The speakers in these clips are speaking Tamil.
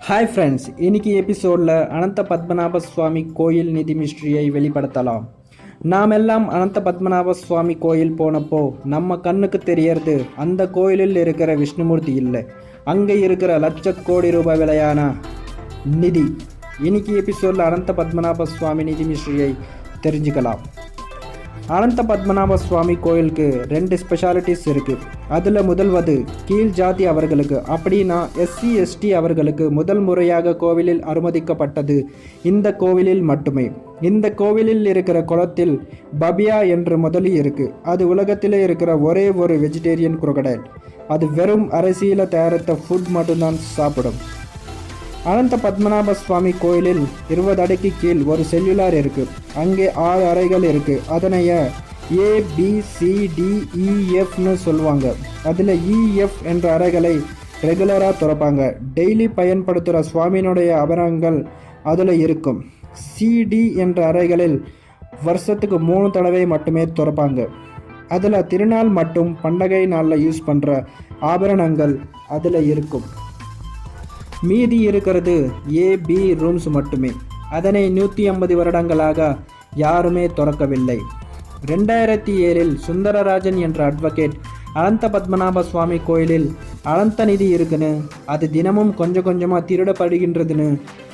ஹாய் ஃப்ரெண்ட்ஸ், இன்னைக்கு எபிசோடில் அனந்த பத்மநாப சுவாமி கோயில் நிதி மிஸ்ட்ரியை வெளிப்படுத்தலாம். நாம் எல்லாம் அனந்த பத்மநாப சுவாமி கோயில் போனப்போ நம்ம கண்ணுக்கு தெரியறது அந்த கோயிலில் இருக்கிற விஷ்ணுமூர்த்தி இல்லை, அங்கே இருக்கிற லட்சக்கோடி ரூபாய் விலையான நிதி. இன்னைக்கு எபிசோடில் அனந்த பத்மநாப சுவாமி நிதி மிஸ்ட்ரியை தெரிஞ்சுக்கலாம். அனந்த பத்மநாப சுவாமி கோயிலுக்கு 2 ஸ்பெஷாலிட்டிஸ் இருக்குது. அதில் முதல்வது கீழ் ஜாதி அவர்களுக்கு, அப்படின்னா எஸ்சி எஸ்டி அவர்களுக்கு முதல் முறையாக கோவிலில் அனுமதிக்கப்பட்டது இந்த கோவிலில் மட்டுமே. இந்த கோவிலில் இருக்கிற குளத்தில் பபியா என்ற முதலி இருக்குது. அது உலகத்திலே இருக்கிற ஒரே ஒரு வெஜிடேரியன் குரோக்கடைல். அது வெறும் அரிசியில் தயாரித்த ஃபுட் மட்டும்தான் சாப்பிடும். அனந்த பத்மநாப சுவாமி கோயிலில் 20 அடிக்கு கீழ் ஒரு செல்லுலார் இருக்குது. அங்கே 6 அறைகள் இருக்குது. அதனைய ABCDEFன்னு சொல்லுவாங்க. அதில் EF என்ற அறைகளை ரெகுலராக திறப்பாங்க. டெய்லி பயன்படுத்துகிற சுவாமியினுடைய ஆபரணங்கள் அதில் இருக்கும். CD என்ற அறைகளில் வருஷத்துக்கு 3 தடவை மட்டுமே திறப்பாங்க. அதில் திருநாள் மற்றும் பண்டகை நாளில் யூஸ் பண்ணுற ஆபரணங்கள் அதில் இருக்கும். மீதி இருக்கிறது AB ரூம்ஸ் மட்டுமே. அதனை 150 வருடங்களாக யாருமே திறக்கவில்லை. 2007 சுந்தரராஜன் என்ற அட்வொகேட் அனந்த பத்மநாப சுவாமி கோயிலில் அனந்த நிதி இருக்குன்னு, அது தினமும் கொஞ்சம் கொஞ்சமாக திருடப்படுகின்றதுன்னு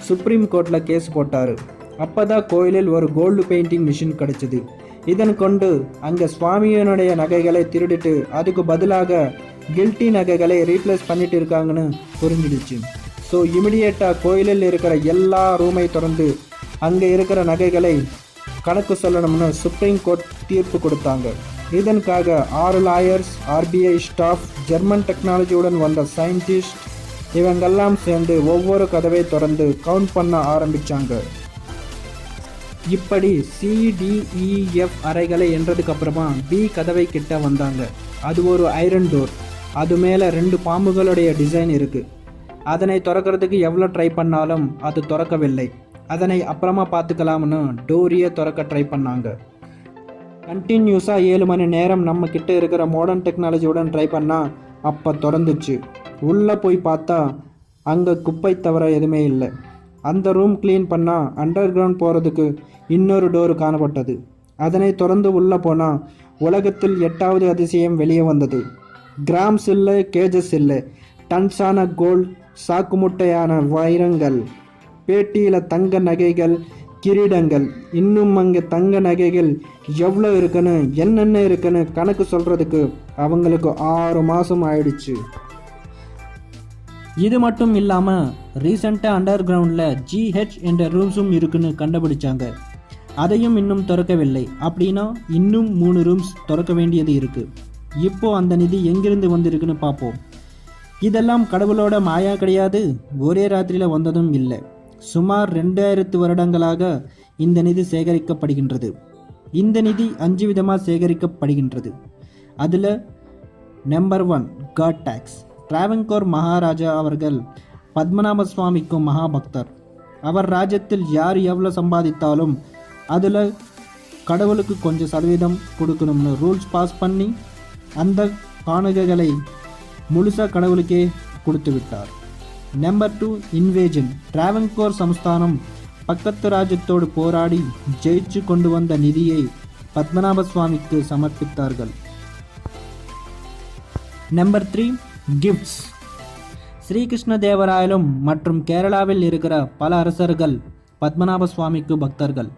சுப்ரீம் கோர்ட்டில் கேஸ் போட்டார். அப்போ தான் கோயிலில் ஒரு கோல்டு பெயிண்டிங் மிஷின் கிடச்சிது. இதன் கொண்டு அங்கே சுவாமியினுடைய நகைகளை திருடிட்டு அதுக்கு பதிலாக கில்ட்டி நகைகளை ரீப்ளேஸ் பண்ணிட்டு இருக்காங்கன்னு புரிஞ்சிடுச்சு. ஸோ இமிடியேட்டாக கோயிலில் இருக்கிற எல்லா ரூமை திறந்து அங்கே இருக்கிற நகைகளை கணக்கு சொல்லணும்னு சுப்ரீம் கோர்ட் தீர்ப்பு கொடுத்தாங்க. இதற்காக 6 லாயர்ஸ், RBI ஸ்டாஃப், ஜெர்மன் டெக்னாலஜியுடன் வந்த சயின்டிஸ்ட் இவங்கெல்லாம் சேர்ந்து ஒவ்வொரு கதவை திறந்து கவுண்ட் பண்ண ஆரம்பித்தாங்க. இப்படி CDEF அறைகளை என்றதுக்கப்புறமா B கதவை கிட்ட வந்தாங்க. அது ஒரு ஐரன் டோர். அது மேலே 2 பாம்புகளுடைய டிசைன் இருக்குது. அதனை திறக்கிறதுக்கு எவ்வளோ ட்ரை பண்ணாலும் அது திறக்கவில்லை. அதனை அப்புறமா பார்த்துக்கலாம்னு டோரியை திறக்க ட்ரை பண்ணாங்க. கண்டினியூஸாக 7 மணி நேரம் நம்ம கிட்ட இருக்கிற மாடர்ன் டெக்னாலஜியுடன் ட்ரை பண்ணால் அப்போ திறந்துச்சு. உள்ளே போய் பார்த்தா அங்கே குப்பை தவிர எதுவுமே இல்லை. அந்த ரூம் க்ளீன் பண்ணால் அண்டர் கிரவுண்ட் போகிறதுக்கு இன்னொரு டோர் காணப்பட்டது. அதனை திறந்து உள்ளே போனால் உலகத்தில் 8வது அதிசயம் வெளியே வந்தது. கிராம்ஸ் இல்லை, கேஜஸ் இல்லை, டன்ஸான கோல்ட், சாக்குமுட்டையான வைரங்கள், பேட்டியில் தங்க நகைகள், கிரீடங்கள். இன்னும் அங்கே தங்க நகைகள் எவ்வளோ இருக்குன்னு, என்னென்ன இருக்குன்னு கணக்கு சொல்கிறதுக்கு அவங்களுக்கு 6 மாதம் ஆயிடுச்சு. இது மட்டும் இல்லாமல் ரீசெண்டாக அண்டர் கிரவுண்டில் GH என்ற ரூம்ஸும் இருக்குன்னு கண்டுபிடிச்சாங்க. அதையும் இன்னும் திறக்கவில்லை. அப்படின்னா இன்னும் 3 ரூம்ஸ் திறக்க வேண்டியது இருக்குது. இப்போது அந்த நிதி எங்கிருந்து வந்திருக்குன்னு பார்ப்போம். இதெல்லாம் கடவுளோட மாயா கிடையாது, ஒரே ராத்திரியில் வந்ததும் இல்லை. சுமார் 2000 வருடங்களாக இந்த நிதி சேகரிக்கப்படுகின்றது. இந்த நிதி 5 விதமாக சேகரிக்கப்படுகின்றது. அதில் நம்பர் 1 காட் டேக்ஸ். டிராவன்கோர் மகாராஜா அவர்கள் பத்மநாப சுவாமிக்கும் மகாபக்தர். அவர் ராஜ்யத்தில் யார் எவ்வளோ சம்பாதித்தாலும் அதில் கடவுளுக்கு கொஞ்சம் சதவீதம் கொடுக்கணும்னு ரூல்ஸ் பாஸ் பண்ணி அந்த காணிக்கைகளை முழுசாக கடவுளுக்கே கொடுத்து விட்டார். நம்பர் 2 இன்வேஜன். டிராவன்கோர் சமஸ்தானம் பக்கத்து ராஜ்யத்தோடு போராடி ஜெயிச்சு கொண்டு வந்த நிதியை பத்மநாப சுவாமிக்கு சமர்ப்பித்தார்கள். Number 3 gifts. ஸ்ரீகிருஷ்ண தேவராயலும் மற்றும் கேரளாவில் இருக்கிற பல அரசர்கள் பத்மநாப சுவாமிக்கு பக்தர்கள்.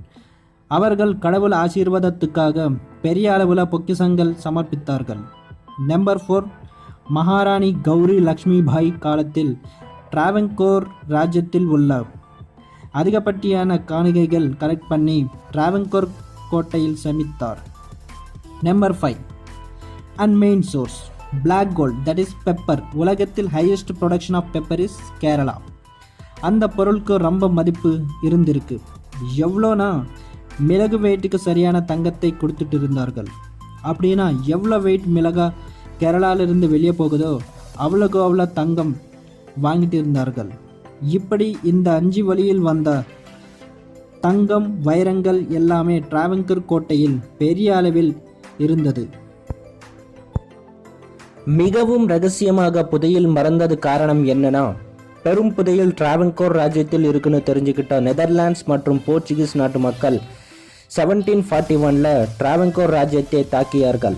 அவர்கள் கடவுள் ஆசீர்வாதத்துக்காக பெரிய அளவில் பொக்கிஷங்கள் சமர்ப்பித்தார்கள். நம்பர் 4 மகாராணி கௌரி லக்ஷ்மி பாய் காலத்தில் டிராவன்கோர் ராஜ்யத்தில் உள்ள அதிகப்படியான காணிக்கைகள் கலெக்ட் பண்ணி டிராவன்கோர் கோட்டையில் சேமித்தார். Number 5 and main source black gold, that is pepper. உலகத்தில் highest production of pepper is Kerala. அந்த பொருளுக்கு ரொம்ப மதிப்பு இருந்திருக்கு. எவ்வளோனா மிளகு வெயிட்டுக்கு சரியான தங்கத்தை கொடுத்துட்டு இருந்தார்கள். அப்படின்னா எவ்வளோ வெயிட் மிளகா கேரளாவிலிருந்து வெளியே போகுதோ அவ்வளோக்கு அவ்வளோ தங்கம் வாங்கிட்டு இருந்தார்கள். இப்படி இந்த 5 வழியில் வந்த தங்கம், வைரங்கள் எல்லாமே டிராவன்கோர் கோட்டையில் பெரிய அளவில் இருந்தது. மிகவும் ரகசியமாக புதையில் மறந்தது காரணம் என்னன்னா, பெரும் புதையல் டிராவன்கோர் ராஜ்யத்தில் இருக்குன்னு தெரிஞ்சுக்கிட்ட நெதர்லாண்ட்ஸ் மற்றும் போர்ச்சுகீஸ் நாட்டு மக்கள் 1741 டிராவன்கோர் ராஜ்யத்தை தாக்கியார்கள்.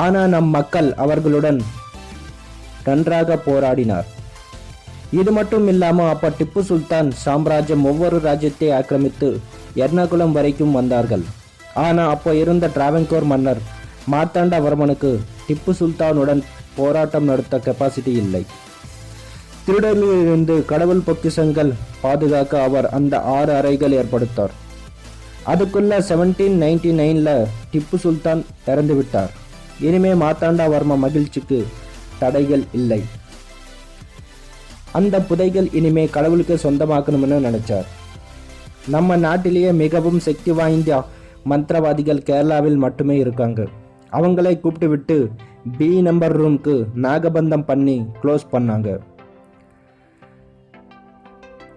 ஆனால் நம் மக்கள் அவர்களுடன் நன்றாக போராடினார். இது மட்டும் இல்லாமல் அப்போ டிப்பு சுல்தான் சாம்ராஜ்யம் ஒவ்வொரு ராஜ்யத்தை ஆக்கிரமித்து எர்ணாகுளம் வரைக்கும் வந்தார்கள். ஆனால் அப்போ இருந்த டிராவன்கோர் மன்னர் மார்த்தாண்டவர்மனுக்கு டிப்பு சுல்தானுடன் போராட்டம் நடத்த கெப்பாசிட்டி இல்லை. திருடர்களிலிருந்து கடவுள் பொக்கிஷங்கள் பாதுகாக்க அவர் அந்த 6 அறைகள் ஏற்படுத்தார். அதுக்குள்ள 1799 டிப்பு சுல்தான் இறந்து விட்டார். இனிமே மார்த்தாண்டவர்ம மகிழ்ச்சிக்கு தடைகள் இல்லை. அந்த புதைகள் இனிமே கடவுளுக்கு சொந்தமாக்கணும்னு நினைச்சார். நம்ம நாட்டிலேயே மிகவும் சக்தி வாய்ந்த மந்திரவாதிகள் கேரளாவில் மட்டுமே இருக்காங்க. அவங்களை கூப்பிட்டு விட்டு B நம்பர் ரூம்க்கு நாகபந்தம் பண்ணி க்ளோஸ் பண்ணாங்க.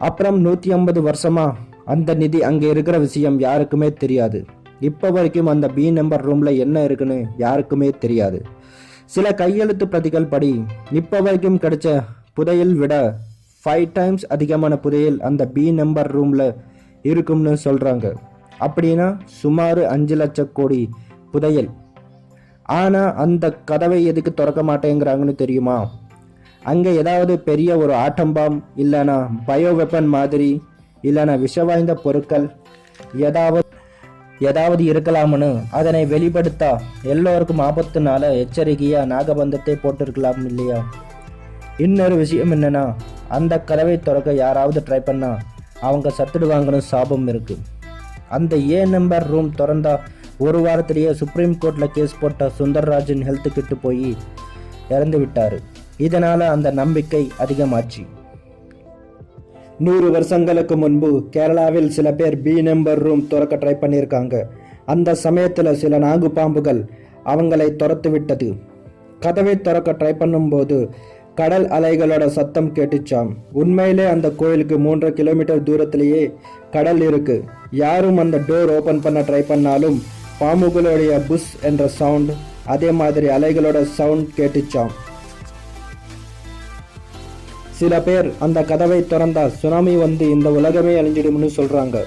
அப்புறம் 150 வருஷமா அந்த நிதி அங்கே இருக்கிற விஷயம் யாருக்குமே தெரியாது. இப்போ வரைக்கும் அந்த B நம்பர் ரூம்ல என்ன இருக்குன்னு யாருக்குமே தெரியாது. சில கையெழுத்து பிரதிகள் படி இப்போ வரைக்கும் கிடைச்ச புதையல் விட 5 டைம்ஸ் அதிகமான புதையல் அந்த B நம்பர் ரூம்ல இருக்கும்னு சொல்றாங்க. அப்படின்னா சுமார் 5 லட்சம் கோடி புதையல். ஆனா அந்த கதவை எதுக்கு திறக்க மாட்டேங்கிறாங்கன்னு தெரியுமா? அங்க ஏதாவது பெரிய ஒரு ஆட்டம் பாம் இல்லைனா பயோ வெப்பன் மாதிரி இல்லைனா விஷவாய்ந்த பொருட்கள் ஏதாவது இருக்கலாம்னு அதனை வெளிப்படுத்த எல்லோருக்கும் ஆபத்துனால எச்சரிக்கையா நாகபந்தத்தை போட்டிருக்கலாம் இல்லையா? இன்னொரு விஷயம் என்னன்னா, அந்த கதவை திறக்க யாராவது ட்ரை பண்ணா அவங்க சத்துடுவாங்கன்னு சாபம் இருக்கு. அந்த A நம்பர் ரூம் திறந்தா ஒரு வாரத்திலேயே சுப்ரீம் கோர்ட்ல கேஸ் போட்ட சுந்தர்ராஜன் ஹெல்த் கிட்டு போய் இறந்து விட்டாரு. இதனால அந்த நம்பிக்கை அதிகமாச்சு. 100 வருஷங்களுக்கு முன்பு கேரளாவில் சில பேர் B நம்பர் ரூம் திறக்க ட்ரை பண்ணியிருக்காங்க. அந்த சமயத்தில் சில நாகு பாம்புகள் அவங்களை துரத்து விட்டது. கதவை திறக்க ட்ரை பண்ணும்போது கடல் அலைகளோட சத்தம் கேட்டுச்சாம். உண்மையிலே அந்த கோயிலுக்கு 3 கிலோமீட்டர் தூரத்திலேயே கடல் இருக்கு. யாரும் அந்த டோர் ஓபன் பண்ண ட்ரை பண்ணாலும் பாம்புகளுடைய புஷ் என்ற சவுண்ட், அதே மாதிரி அலைகளோட சவுண்ட் கேட்டுச்சாம். சில பேர் அந்த கதவை திறந்தா சுனாமி வந்து இந்த உலகமே அழிஞ்சிடும்னு சொல்றாங்க.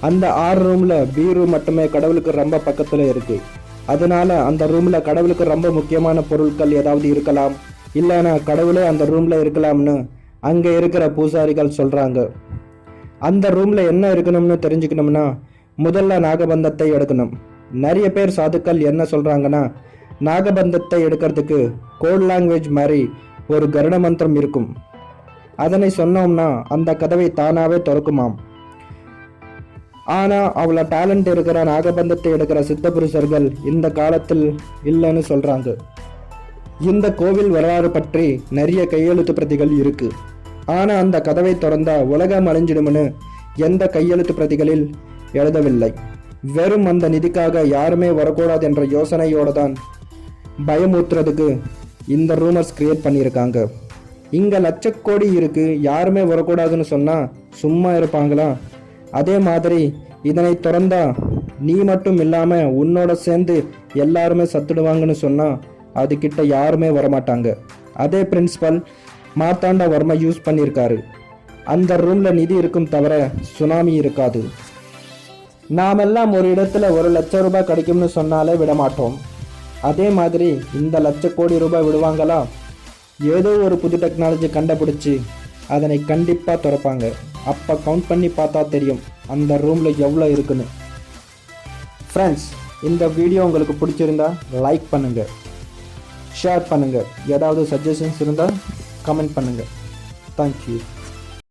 அந்த 6 ரூம்ல B ரூம் மட்டுமே கடவுளுக்கு ரொம்ப பக்கத்துல இருக்கு. அதனால அந்த ரூம்ல கடவுளுக்கு ரொம்ப முக்கியமான பொருட்கள் ஏதாவது இருக்கலாம், இல்லைன்னா கடவுளே அந்த ரூம்ல இருக்கலாம்னு அங்க இருக்கிற பூசாரிகள் சொல்றாங்க. அந்த ரூம்ல என்ன இருக்கணும்னு தெரிஞ்சுக்கணும்னா முதல்ல நாகபந்தத்தை எடுக்கணும். நிறைய பேர் சாதுக்கள் என்ன சொல்றாங்கன்னா, நாகபந்தத்தை எடுக்கிறதுக்கு கோட் லாங்குவேஜ் மாதிரி ஒரு கருட மந்திரம் இருக்கும். அதனை சொன்னோம்னா அந்த கதவை தானாவே திறக்குமாம். ஆனா அவ்வளோ டேலண்ட் இருக்கிற நாகபந்தத்தை எடுக்கிற சித்த புருஷர்கள் இந்த காலத்தில் இல்லைன்னு சொல்றாங்க. இந்த கோவில் வரலாறு பற்றி நிறைய கையெழுத்து பிரதிகள் இருக்கு. ஆனா அந்த கதவை திறந்தா உலகம் அழிஞ்சிடும்னு எந்த கையெழுத்து பிரதிகளில் எழுதவில்லை. வெறும் அந்த நிதிக்காக யாருமே வரக்கூடாது என்ற யோசனையோட தான் பயமுறுத்துறதுக்கு இந்த ரூமர்ஸ் கிரியேட் பண்ணியிருக்காங்க. இங்க லட்சக்கோடி இருக்கு, யாருமே வரக்கூடாதுன்னு சொன்னா சும்மா இருப்பாங்களா? அதே மாதிரி இதனை திறந்தா நீ மட்டும் இல்லாம உன்னோட சேர்ந்து எல்லாருமே சத்துடுவாங்கன்னு சொன்னா அதுகிட்ட யாருமே வரமாட்டாங்க. அதே பிரின்சிபல் மார்த்தாண்டவர்மா யூஸ் பண்ணியிருக்காரு. அந்த ரூம்ல நிதி இருக்கும் தவிர சுனாமி இருக்காது. நாமெல்லாம் ஒரு இடத்துல 1 லட்சம் ரூபாய் கிடைக்கும்னு சொன்னாலே விட மாட்டோம். அதே மாதிரி இந்த லட்ச கோடி ரூபாய் விடுவாங்களா? ஏதோ ஒரு புது டெக்னாலஜி கண்டுபிடிச்சி அதனை கண்டிப்பாக திறப்பாங்க. அப்போ கவுண்ட் பண்ணி பார்த்தா தெரியும் அந்த ரூமில் எவ்வளோ இருக்குன்னு. ஃப்ரெண்ட்ஸ், இந்த வீடியோ உங்களுக்கு பிடிச்சிருந்தா லைக் பண்ணுங்கள், ஷேர் பண்ணுங்கள். ஏதாவது சஜஷன்ஸ் இருந்தால் கமெண்ட் பண்ணுங்கள். தேங்க்யூ.